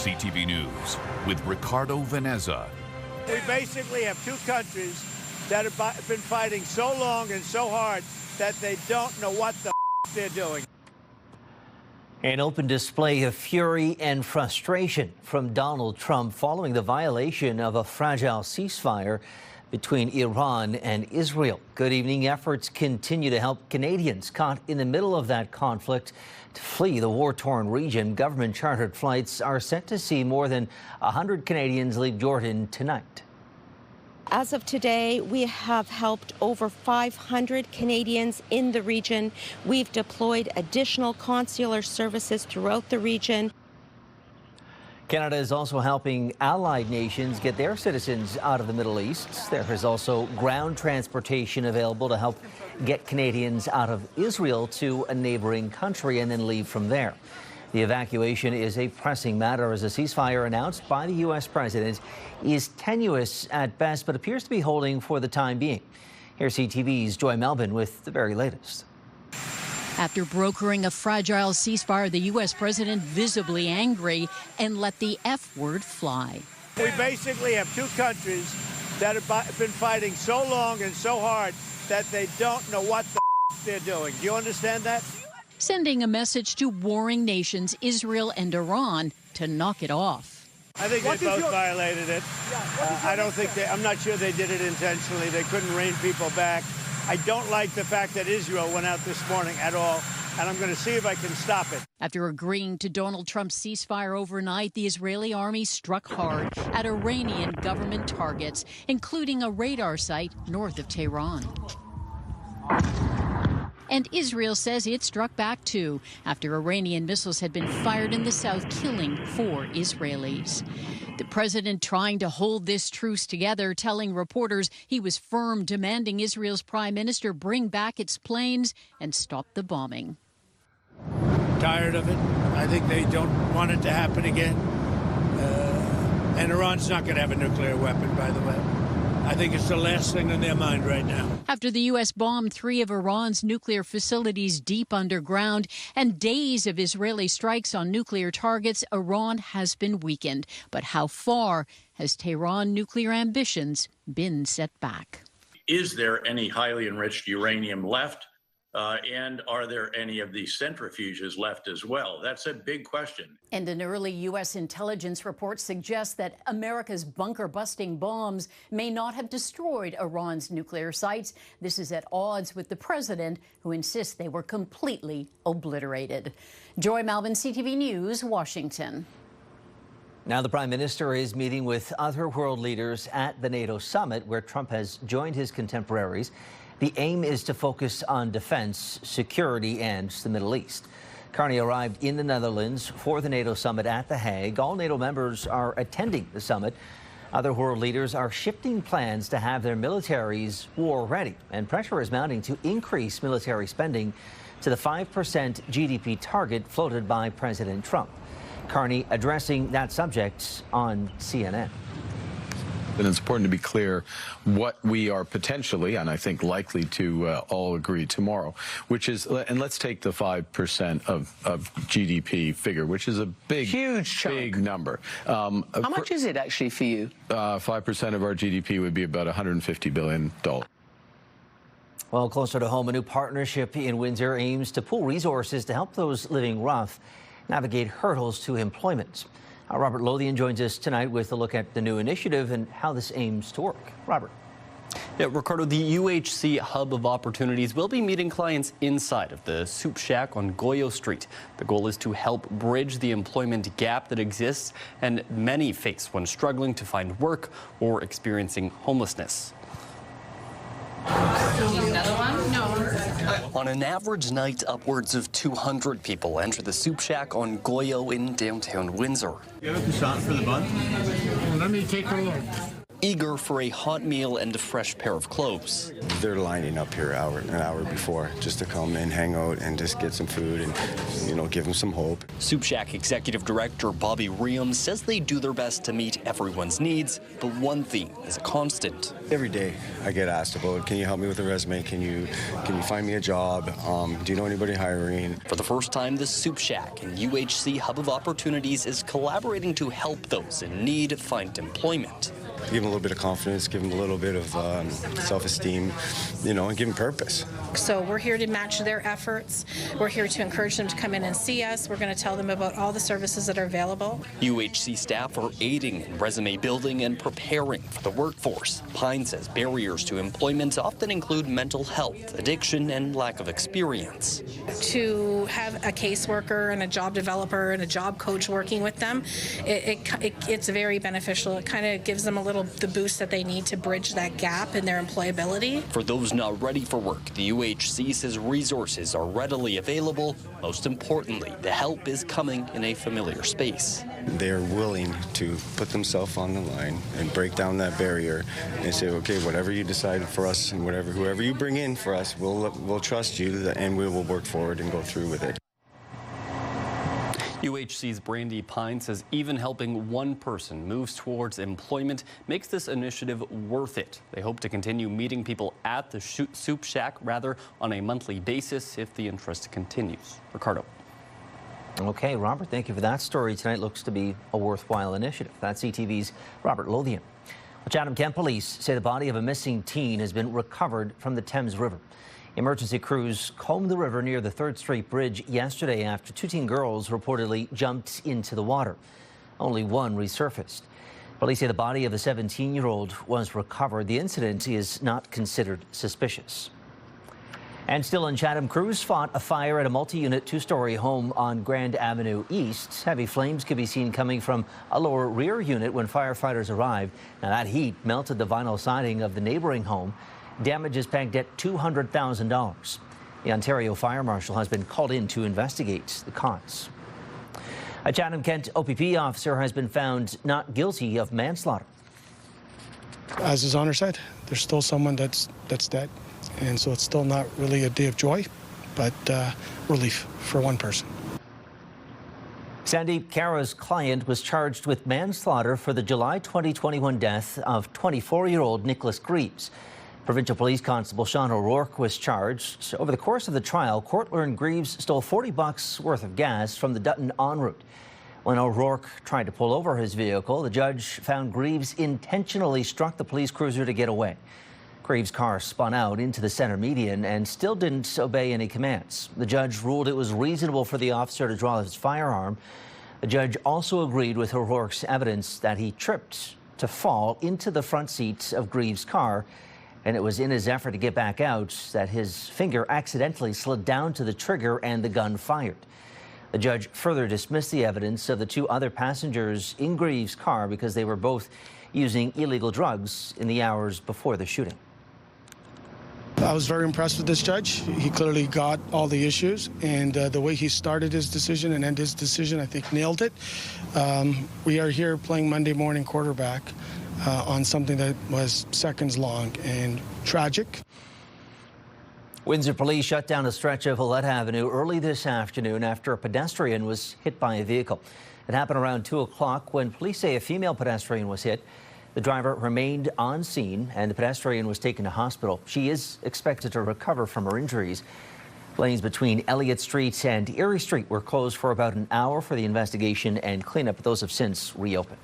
CTV News with Ricardo Veneza. We basically have two countries that have been fighting so long and so hard that they don't know what the they're doing. An open display of fury and frustration from Donald Trump following the violation of a fragile ceasefire between Iran and Israel. Good evening. Efforts continue to help Canadians caught in the middle of that conflict to flee the war-torn region. Government chartered flights are set to see more than 100 Canadians leave Jordan tonight. As of today, we have helped over 500 Canadians in the region. We've deployed additional consular services throughout the region. Canada is also helping allied nations get their citizens out of the Middle East. There is also ground transportation available to help get Canadians out of Israel to a neighboring country and then leave from there. The evacuation is a pressing matter as a ceasefire announced by the U.S. president is tenuous at best, but appears to be holding for the time being. Here's CTV's Joy Melvin with the very latest. After brokering a fragile ceasefire, the U.S. president visibly angry and let the F word fly. We basically have two countries that have been fighting so long and so hard that they don't know what the they're doing. Do you understand that? Sending a message to warring nations, Israel and Iran, to knock it off. I think they both violated it. I'm not sure they did it intentionally. They couldn't rein people back. I don't like the fact that Israel went out this morning at all, and I'm going to see if I can stop it. After agreeing to Donald Trump's ceasefire overnight, the Israeli army struck hard at Iranian government targets, including a radar site north of Tehran. And Israel says it struck back too, after Iranian missiles had been fired in the south, killing 4 Israelis. The president trying to hold this truce together, telling reporters he was firm, demanding Israel's prime minister bring back its planes and stop the bombing. Tired of it. I think they don't want it to happen again. And Iran's not going to have a nuclear weapon, by the way. I think it's the last thing on their mind right now. After the U.S. bombed 3 of Iran's nuclear facilities deep underground and days of Israeli strikes on nuclear targets, Iran has been weakened. But how far has Tehran nuclear ambitions been set back? Is there any highly enriched uranium left? And are there any of these centrifuges left as well? That's a big question. And an early U.S. intelligence report suggests that America's bunker-busting bombs may not have destroyed Iran's nuclear sites. This is at odds with the president, who insists they were completely obliterated. Joy Melvin, CTV News, Washington. Now the prime minister is meeting with other world leaders at the NATO summit, where Trump has joined his contemporaries. The aim is to focus on defense, security, and the Middle East. Carney arrived in the Netherlands for the NATO summit at The Hague. All NATO members are attending the summit. Other world leaders are shifting plans to have their militaries war ready, and pressure is mounting to increase military spending to the 5% GDP target floated by President Trump. Carney addressing that subject on CNN. And it's important to be clear what we are potentially, and I think likely to all agree tomorrow, which is, and let's take the 5% of GDP figure, which is a big, huge chunk. Big number. How much is it actually for you? 5% of our GDP would be about $150 billion. Well, closer to home, a new partnership in Windsor aims to pool resources to help those living rough navigate hurdles to employment. Robert Lothian joins us tonight with a look at the new initiative and how this aims to work. Robert. Yeah, Ricardo, the UHC Hub of Opportunities will be meeting clients inside of the Soup Shack on Goyo Street. The goal is to help bridge the employment gap that exists and many face when struggling to find work or experiencing homelessness. Another one? No. On an average night, upwards of 200 people enter the Soup Shack on Goyo in downtown Windsor. You have a croissant for the bun? Let me take a look. eager for a hot meal and a fresh pair of clothes. They're lining up here an hour before just to come and hang out and just get some food and, give them some hope. Soup Shack Executive Director Bobby Riem says they do their best to meet everyone's needs, but one thing is a constant. Every day I get asked about, can you help me with a resume? Can you find me a job? Do you know anybody hiring? For the first time, the Soup Shack and UHC Hub of Opportunities is collaborating to help those in need find employment. Give them a little bit of confidence, give them a little bit of self-esteem, and give them purpose. So we're here to match their efforts. We're here to encourage them to come in and see us. We're going to tell them about all the services that are available. UHC staff are aiding in resume building and preparing for the workforce. Pine says barriers to employment often include mental health, addiction, and lack of experience. To have a caseworker and a job developer and a job coach working with them, it's very beneficial. It kind of gives them the boost that they need to bridge that gap in their employability. For those not ready for work, the UHC says resources are readily available. Most importantly, the help is coming in a familiar space. They're willing to put themselves on the line and break down that barrier and say, okay, whatever you decide for us and whoever you bring in for us, we'll trust you and we will work forward and go through with it. UHC's Brandy Pine says even helping one person moves towards employment makes this initiative worth it. They hope to continue meeting people at the Soup Shack on a monthly basis if the interest continues. Ricardo. Okay, Robert, thank you for that story. Tonight looks to be a worthwhile initiative. That's CTV's Robert Lothian. Chatham-Kent police say the body of a missing teen has been recovered from the Thames River. Emergency crews combed the river near the 3rd Street Bridge yesterday after 2 teen girls reportedly jumped into the water. Only one resurfaced. Police say the body of the 17-year-old was recovered. The incident is not considered suspicious. And still in Chatham, crews fought a fire at a multi-unit 2-story home on Grand Avenue East. Heavy flames could be seen coming from a lower rear unit when firefighters arrived. Now that heat melted the vinyl siding of the neighboring home. Damage is pegged at $200,000. The Ontario Fire Marshal has been called in to investigate the cause. A Chatham-Kent OPP officer has been found not guilty of manslaughter. As his Honour said, there's still someone that's dead, and so it's still not really a day of joy, but relief for one person. Sandeep Kara's client was charged with manslaughter for the July 2021 death of 24-year-old Nicholas Greaves. Provincial Police Constable Sean O'Rourke was charged. Over the course of the trial, court learned Greaves stole $40 worth of gas from the Dutton en route. When O'Rourke tried to pull over his vehicle, the judge found Greaves intentionally struck the police cruiser to get away. Greaves' car spun out into the center median and still didn't obey any commands. The judge ruled it was reasonable for the officer to draw his firearm. The judge also agreed with O'Rourke's evidence that he tripped to fall into the front seat of Greaves' car, and it was in his effort to get back out that his finger accidentally slid down to the trigger and the gun fired. The judge further dismissed the evidence of the 2 other passengers in Greaves' car because they were both using illegal drugs in the hours before the shooting. I was very impressed with this judge. He clearly got all the issues, and the way he started his decision and ended his decision, I think, nailed it. We are here playing Monday morning quarterback on something that was seconds long and tragic. Windsor police shut down a stretch of Willette Avenue early this afternoon after a pedestrian was hit by a vehicle. It happened around 2 o'clock when police say a female pedestrian was hit. The driver remained on scene and the pedestrian was taken to hospital. She is expected to recover from her injuries. Lanes between Elliott Street and Erie Street were closed for about an hour for the investigation and cleanup. Those have since reopened.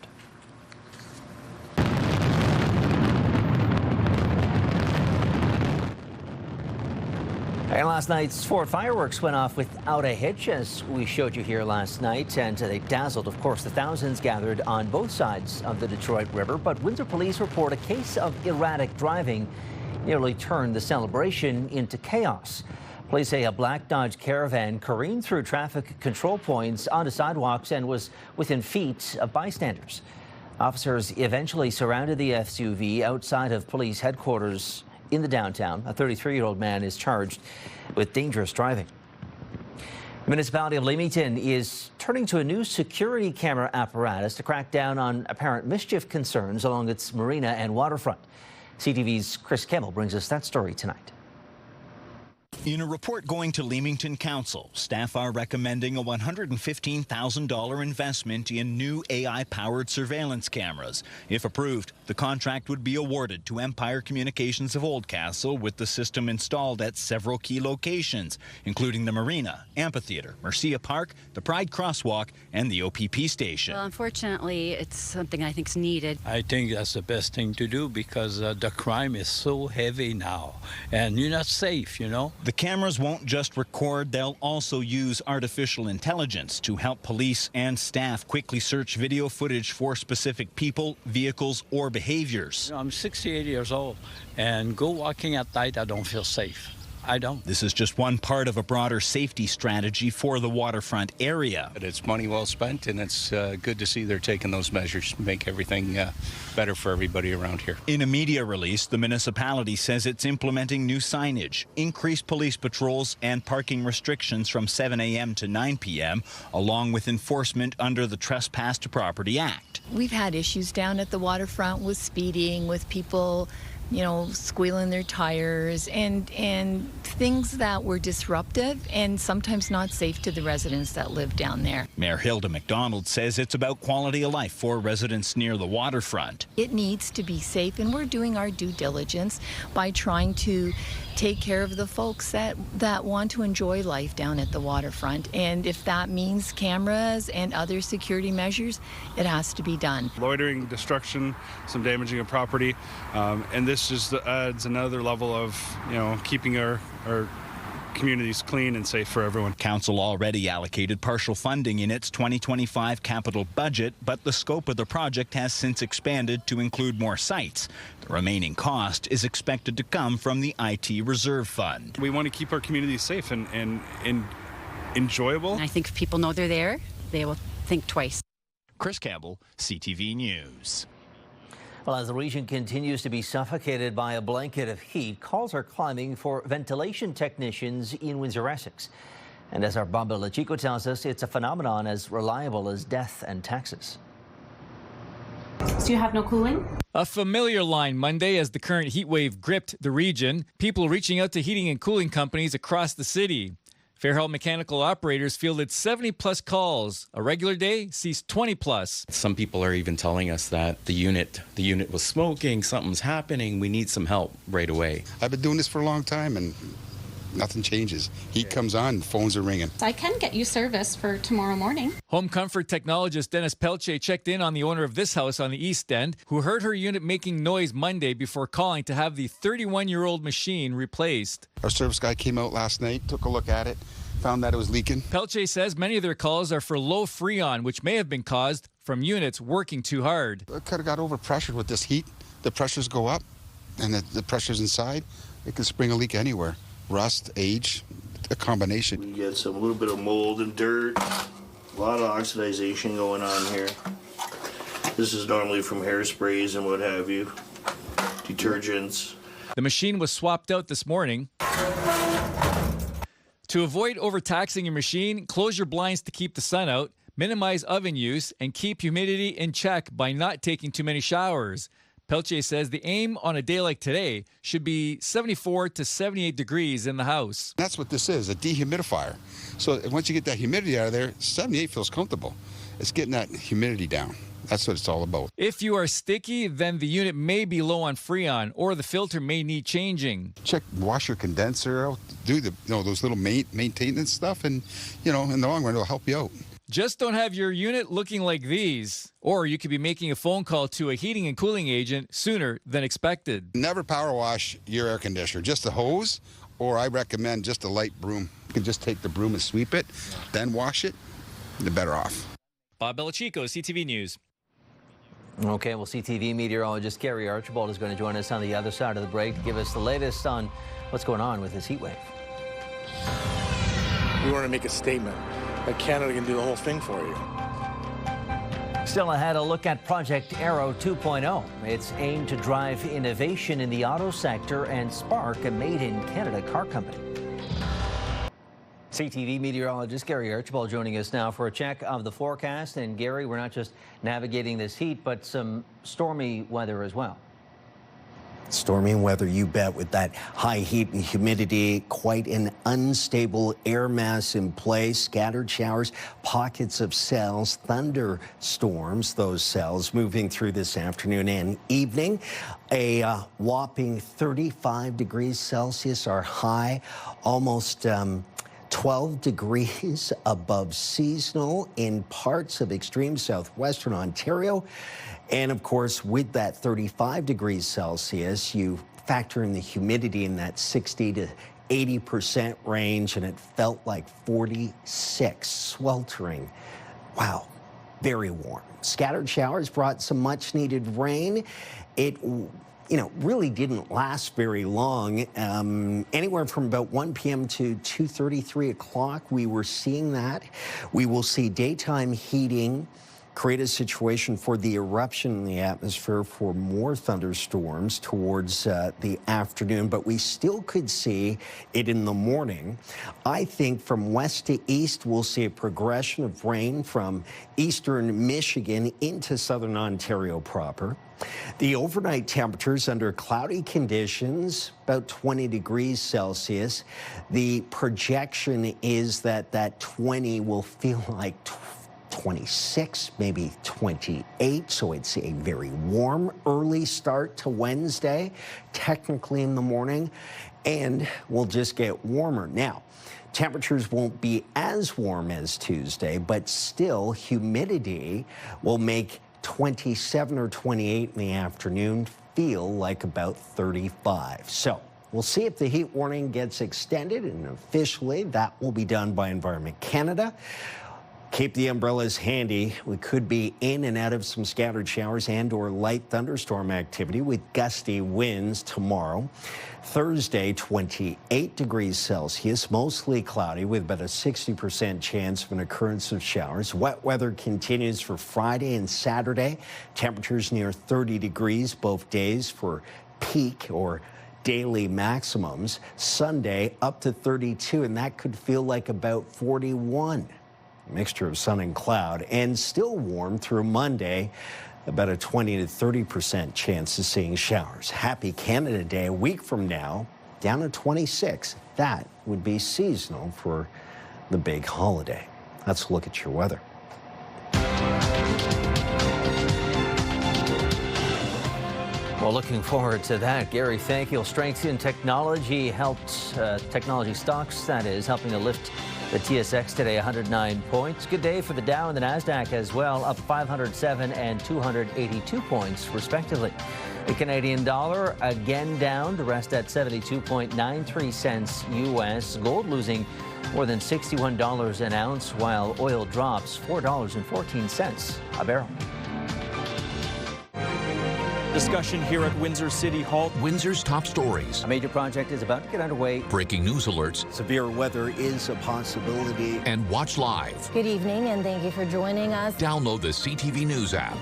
And last night's Fort fireworks went off without a hitch, as we showed you here last night, and they dazzled, of course, the thousands gathered on both sides of the Detroit River. But Windsor police report a case of erratic driving nearly turned the celebration into chaos. Police say a black Dodge Caravan careened through traffic control points onto sidewalks and was within feet of bystanders. Officers eventually surrounded the SUV outside of police headquarters in the downtown. A 33-year-old man is charged with dangerous driving. The municipality of Leamington is turning to a new security camera apparatus to crack down on apparent mischief concerns along its marina and waterfront. CTV's Chris Campbell brings us that story tonight. In a report going to Leamington Council, staff are recommending a $115,000 investment in new AI-powered surveillance cameras. If approved, the contract would be awarded to Empire Communications of Oldcastle, with the system installed at several key locations, including the Marina, Amphitheatre, Mercia Park, the Pride Crosswalk, and the OPP station. Well, unfortunately, it's something I think is needed. I think that's the best thing to do because the crime is so heavy now, and you're not safe, you know. The cameras won't just record, they'll also use artificial intelligence to help police and staff quickly search video footage for specific people, vehicles, or behaviors. You know, I'm 68 years old, and go walking at night, I don't feel safe. I don't. This is just one part of a broader safety strategy for the waterfront area. But it's money well spent, and it's good to see they're taking those measures to make everything better for everybody around here. In a media release, the municipality says it's implementing new signage, increased police patrols, and parking restrictions from 7 a.m. to 9 p.m., along with enforcement under the Trespass to Property Act. We've had issues down at the waterfront with speeding, with people, you know, squealing their tires and things that were disruptive and sometimes not safe to the residents that live down there. Mayor Hilda McDonald says it's about quality of life for residents near the waterfront. It needs to be safe, and we're doing our due diligence by trying to take care of the folks that want to enjoy life down at the waterfront. And if that means cameras and other security measures, it has to be done. Loitering, destruction, some damaging of property, and this just adds another level of, you know, keeping our communities clean and safe for everyone. Council already allocated partial funding in its 2025 capital budget, but the scope of the project has since expanded to include more sites. The remaining cost is expected to come from the IT Reserve Fund. We want to keep our communities safe and enjoyable. And I think if people know they're there, they will think twice. Chris Campbell, CTV News. Well, as the region continues to be suffocated by a blanket of heat, calls are climbing for ventilation technicians in Windsor, Essex. And as our Bob Belachico tells us, it's a phenomenon as reliable as death and taxes. So you have no cooling? A familiar line Monday as the current heat wave gripped the region, people reaching out to heating and cooling companies across the city. Fairhill Mechanical operators fielded 70-plus calls. A regular day sees 20-plus. Some people are even telling us that the unit was smoking, something's happening, we need some help right away. I've been doing this for a long time and nothing changes. Heat comes on, phones are ringing. I can get you service for tomorrow morning. Home comfort technologist Dennis Pelche checked in on the owner of this house on the East End, who heard her unit making noise Monday before calling to have the 31-year-old machine replaced. Our service guy came out last night, took a look at it, found that it was leaking. Pelche says many of their calls are for low freon, which may have been caused from units working too hard. It could have got overpressured with this heat. The pressures go up, and the pressures inside, it can spring a leak anywhere. Rust, age, a combination. You get a little bit of mold and dirt, a lot of oxidization going on here. This is normally from hairsprays and what have you, detergents. The machine was swapped out this morning. To avoid overtaxing your machine, close your blinds to keep the sun out, minimize oven use, and keep humidity in check by not taking too many showers. Pelche says the aim on a day like today should be 74 to 78 degrees in the house. That's what this is, a dehumidifier. So once you get that humidity out of there, 78 feels comfortable. It's getting that humidity down. That's what it's all about. If you are sticky, then the unit may be low on freon or the filter may need changing. Wash your condenser out, do those little maintenance stuff, and in the long run it'll help you out. Just don't have your unit looking like these, or you could be making a phone call to a heating and cooling agent sooner than expected. Never power wash your air conditioner, just a hose, or I recommend just a light broom. You can just take the broom and sweep it, then wash it, you're better off. Bob Belachico, CTV News. Okay, well, CTV meteorologist Gary Archibald is going to join us on the other side of the break to give us the latest on what's going on with this heat wave. We want to make a statement that Canada can do the whole thing for you. Still ahead, a look at Project Aero 2.0. It's aimed to drive innovation in the auto sector and spark a made-in-Canada car company. CTV meteorologist Gary Archibald joining us now for a check of the forecast. And Gary, we're not just navigating this heat, but some stormy weather as well. Stormy weather, you bet, with that high heat and humidity, quite an unstable air mass in place, scattered showers, pockets of cells, thunderstorms, those cells moving through this afternoon and evening. A whopping 35 degrees Celsius, our high, almost 12 degrees above seasonal in parts of extreme southwestern Ontario. And of course, with that 35 degrees Celsius, you factor in the humidity in that 60 to 80% range, and it felt like 46, sweltering. Wow, very warm. Scattered showers brought some much needed rain. It really didn't last very long. Anywhere from about 1 p.m. to 2:30, 3 o'clock, we were seeing that. We will see daytime heating create a situation for the eruption in the atmosphere for more thunderstorms towards the afternoon, but we still could see it in the morning. I think from west to east, we'll see a progression of rain from eastern Michigan into southern Ontario proper. The overnight temperatures under cloudy conditions, about 20 degrees Celsius. The projection is that 20 will feel like 26, maybe 28, so it's a very warm early start to Wednesday, technically in the morning, and we'll just get warmer. Now, temperatures won't be as warm as Tuesday, but still humidity will make 27 or 28 in the afternoon feel like about 35. So we'll see if the heat warning gets extended, and officially that will be done by Environment Canada. Keep the umbrellas handy. We could be in and out of some scattered showers and or light thunderstorm activity with gusty winds tomorrow. Thursday, 28 degrees Celsius, mostly cloudy with about a 60% chance of an occurrence of showers. Wet weather continues for Friday and Saturday. Temperatures near 30 degrees both days for peak or daily maximums. Sunday up to 32, and that could feel like about 41. Mixture of sun and cloud, and still warm through Monday. About a 20 to 30% chance of seeing showers. Happy Canada Day a week from now, down to 26. That would be seasonal for the big holiday. Let's look at your weather. Well, looking forward to that. Gary, thank you. Strength in technology helped, technology stocks, that is, helping to lift the TSX today, 109 points. Good day for the Dow and the NASDAQ as well, up 507 and 282 points, respectively. The Canadian dollar again down to rest at 72.93 cents U.S. Gold losing more than $61 an ounce, while oil drops $4.14 a barrel. Discussion here at Windsor City Hall. Windsor's top stories. A major project is about to get underway. Breaking news alerts. Severe weather is a possibility. And watch live. Good evening, and thank you for joining us. Download the CTV News app.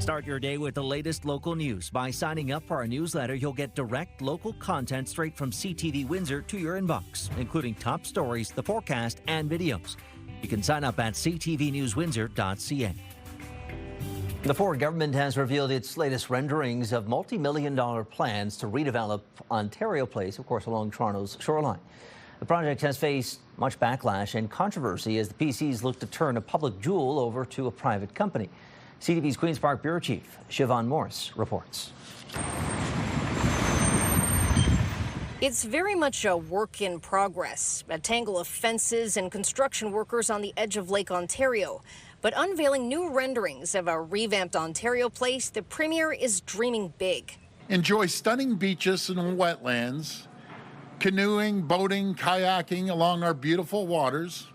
Start your day with the latest local news. By signing up for our newsletter, you'll get direct local content straight from CTV Windsor to your inbox, including top stories, the forecast, and videos. You can sign up at ctvnewswindsor.ca. The Ford government has revealed its latest renderings of multi-million-dollar plans to redevelop Ontario Place, of course, along Toronto's shoreline. The project has faced much backlash and controversy as the PCs look to turn a public jewel over to a private company. CTV's Queen's Park Bureau Chief Siobhan Morris reports. It's very much a work in progress, a tangle of fences and construction workers on the edge of Lake Ontario. But unveiling new renderings of a revamped Ontario Place, the Premier is dreaming big. Enjoy stunning beaches and wetlands, canoeing, boating, kayaking along our beautiful waters,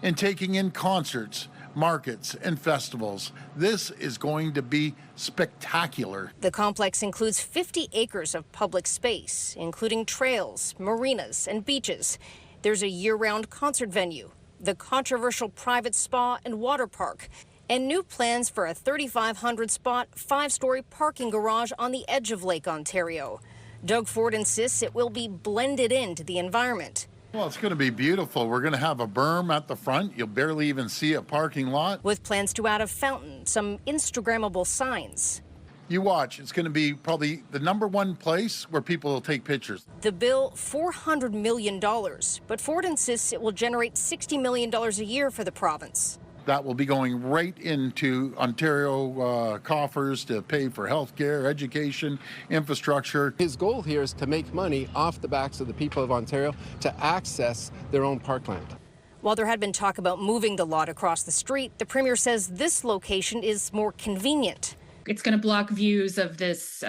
and taking in concerts, markets, and festivals. This is going to be spectacular. The complex includes 50 acres of public space, including trails, marinas, and beaches. There's a year-round concert venue, the controversial private spa and water park, and new plans for a 3,500-spot, 5-story parking garage on the edge of Lake Ontario. Doug Ford insists it will be blended into the environment. Well, it's going to be beautiful. We're going to have a berm at the front. You'll barely even see a parking lot. With plans to add a fountain, some Instagrammable signs. You watch, it's going to be probably the #1 place where people will take pictures. The bill, $400 million, but Ford insists it will generate $60 million a year for the province. That will be going right into Ontario coffers to pay for health care, education, infrastructure. His goal here is to make money off the backs of the people of Ontario to access their own parkland. While there had been talk about moving the lot across the street, the Premier says this location is more convenient. It's going to block views of this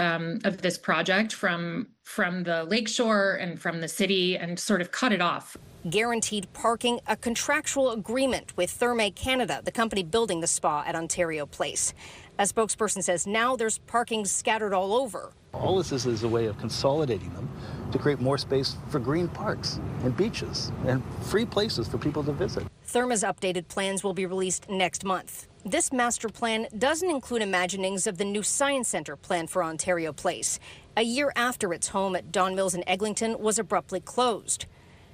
project from the lakeshore and from the city and sort of cut it off. Guaranteed parking, a contractual agreement with Therme Canada, the company building the spa at Ontario Place. A spokesperson says now there's parking scattered all over. All this is a way of consolidating them to create more space for green parks and beaches and free places for people to visit. Therma's updated plans will be released next month. This master plan doesn't include imaginings of the new science centre planned for Ontario Place, a year after its home at Don Mills in Eglinton was abruptly closed.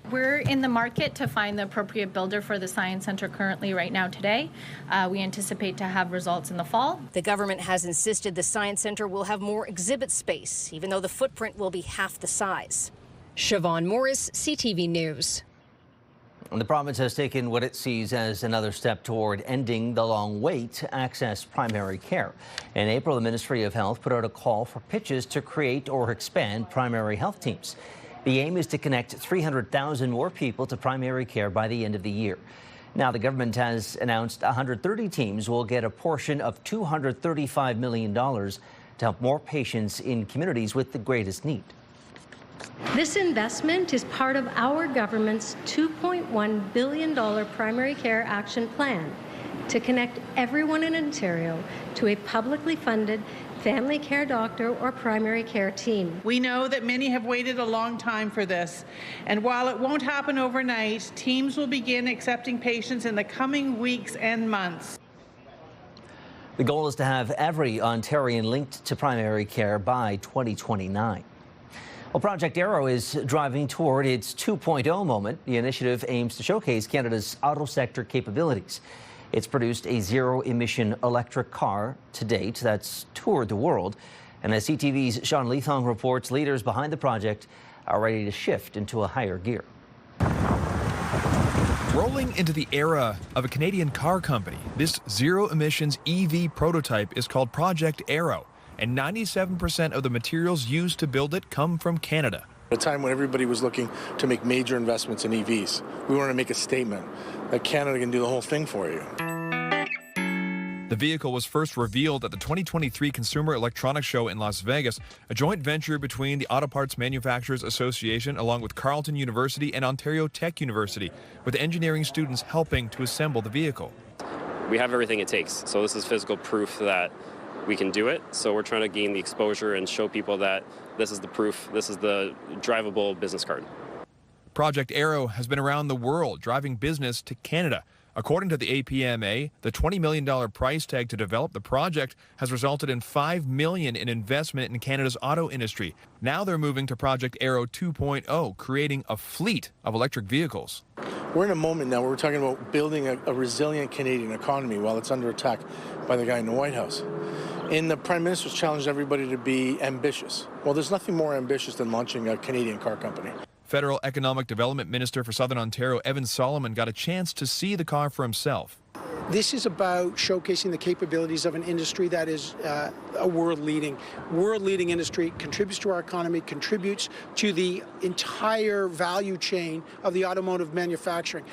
We're in the market to find the appropriate builder for the Science Centre currently right now today. We anticipate to have results in the fall. The government has insisted the Science Centre will have more exhibit space, even though the footprint will be half the size. Siobhan Morris, CTV News. The province has taken what it sees as another step toward ending the long wait to access primary care. In April, the Ministry of Health put out a call for pitches to create or expand primary health teams. The aim is to connect 300,000 more people to primary care by the end of the year. Now, the government has announced 130 teams will get a portion of $235 million to help more patients in communities with the greatest need. This investment is part of our government's $2.1 billion primary care action plan to connect everyone in Ontario to a publicly funded family care doctor or primary care team. We know that many have waited a long time for this, and while it won't happen overnight, teams will begin accepting patients in the coming weeks and months. The goal is to have every Ontarian linked to primary care by 2029. Well, Project Arrow is driving toward its 2.0 moment. The initiative aims to showcase Canada's auto sector capabilities. It's produced a zero-emission electric car to date that's toured the world. And as CTV's Sean Leathong reports, leaders behind the project are ready to shift into a higher gear. Rolling into the era of a Canadian car company, this zero-emissions EV prototype is called Project Arrow, and 97% of the materials used to build it come from Canada. At a time when everybody was looking to make major investments in EVs, we wanted to make a statement that Canada can do the whole thing for you. The vehicle was first revealed at the 2023 Consumer Electronics Show in Las Vegas, a joint venture between the Auto Parts Manufacturers Association along with Carleton University and Ontario Tech University, with engineering students helping to assemble the vehicle. We have everything it takes, so this is physical proof that we can do it. So we're trying to gain the exposure and show people that this is the proof, this is the drivable business card. Project Arrow has been around the world, driving business to Canada. According to the APMA, the $20 million price tag to develop the project has resulted in $5 million in investment in Canada's auto industry. Now they're moving to Project Arrow 2.0, creating a fleet of electric vehicles. We're in a moment now where we're talking about building a resilient Canadian economy while it's under attack by the guy in the White House. And the Prime Minister's challenged everybody to be ambitious. Well, there's nothing more ambitious than launching a Canadian car company. Federal Economic Development Minister for Southern Ontario, Evan Solomon, got a chance to see the car for himself. This is about showcasing the capabilities of an industry that is a world-leading industry, contributes to our economy, contributes to the entire value chain of the automotive manufacturing.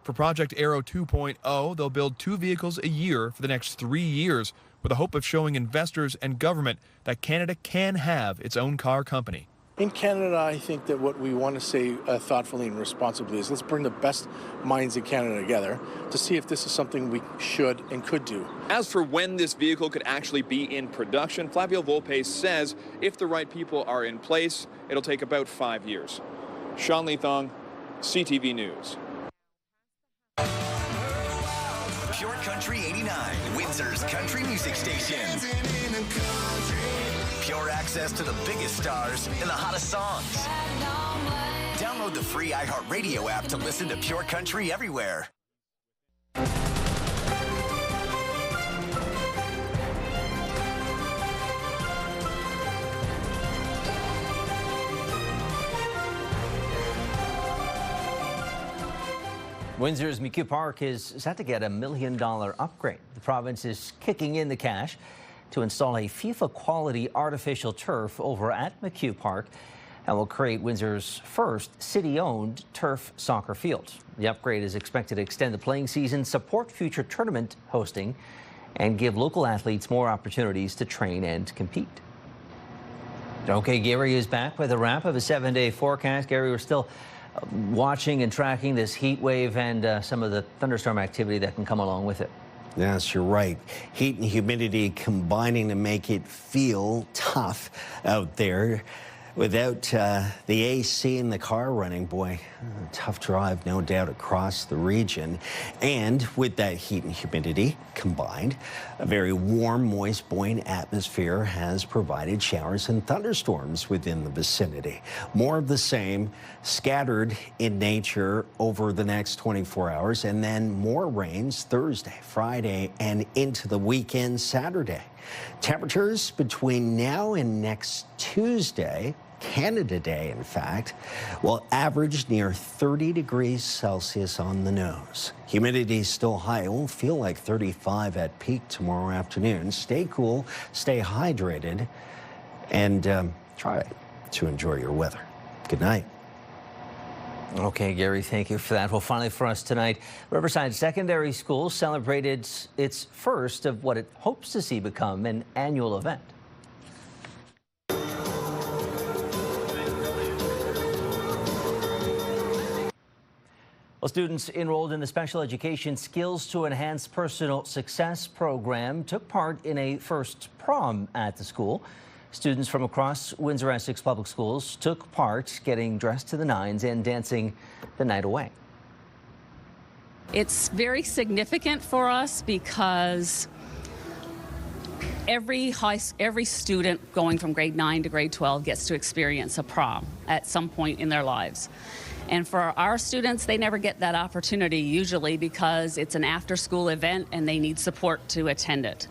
For Project Arrow 2.0, they'll build 2 vehicles a year for the next 3 years, with the hope of showing investors and government that Canada can have its own car company. In Canada, I think that what we want to say thoughtfully and responsibly is let's bring the best minds in Canada together to see if this is something we should and could do. As for when this vehicle could actually be in production, Flavio Volpe says if the right people are in place, it'll take about 5 years. Sean Leathong, CTV News. Pure Country 89, Windsor's country music station. pure access to the biggest stars and the hottest songs. Download the free iHeartRadio app to listen to Pure Country everywhere. Windsor's McHugh Park is set to get a $1 million upgrade. The province is kicking in the cash to install a FIFA-quality artificial turf over at McHugh Park and will create Windsor's first city-owned turf soccer field. The upgrade is expected to extend the playing season, support future tournament hosting, and give local athletes more opportunities to train and compete. Okay, Gary is back with a wrap of a 7-day forecast. Gary, we're still watching and tracking this heat wave and some of the thunderstorm activity that can come along with it. Yes, you're right. Heat and humidity combining to make it feel tough out there. Without the AC in the car running, boy, tough drive, no doubt, across the region. And with that heat and humidity combined, a very warm, moist, buoyant atmosphere has provided showers and thunderstorms within the vicinity. More of the same, scattered in nature over the next 24 hours, and then more rains Thursday, Friday, and into the weekend Saturday. Temperatures between now and next Tuesday, Canada Day, in fact, will average near 30 degrees Celsius on the nose. Humidity is still high. It won't feel like 35 at peak tomorrow afternoon. Stay cool, stay hydrated, and try to enjoy your weather. Good night. Okay, Gary, thank you for that. Well, finally for us tonight, Riverside Secondary School celebrated its first of what it hopes to see become an annual event. Well, students enrolled in the Special Education Skills to Enhance Personal Success program took part in a first prom at the school. Students from across Windsor-Essex Public Schools took part, getting dressed to the nines and dancing the night away. It's very significant for us because every student going from grade 9 to grade 12 gets to experience a prom at some point in their lives. And for our students, they never get that opportunity usually because it's an after-school event and they need support to attend it.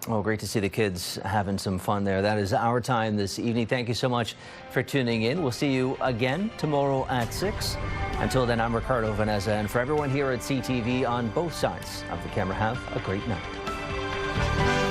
Oh, great to see the kids having some fun there. That is our time this evening. Thank you so much for tuning in. We'll see you again tomorrow at 6. Until then, I'm Ricardo, Veneza, and for everyone here at CTV on both sides of the camera, have a great night.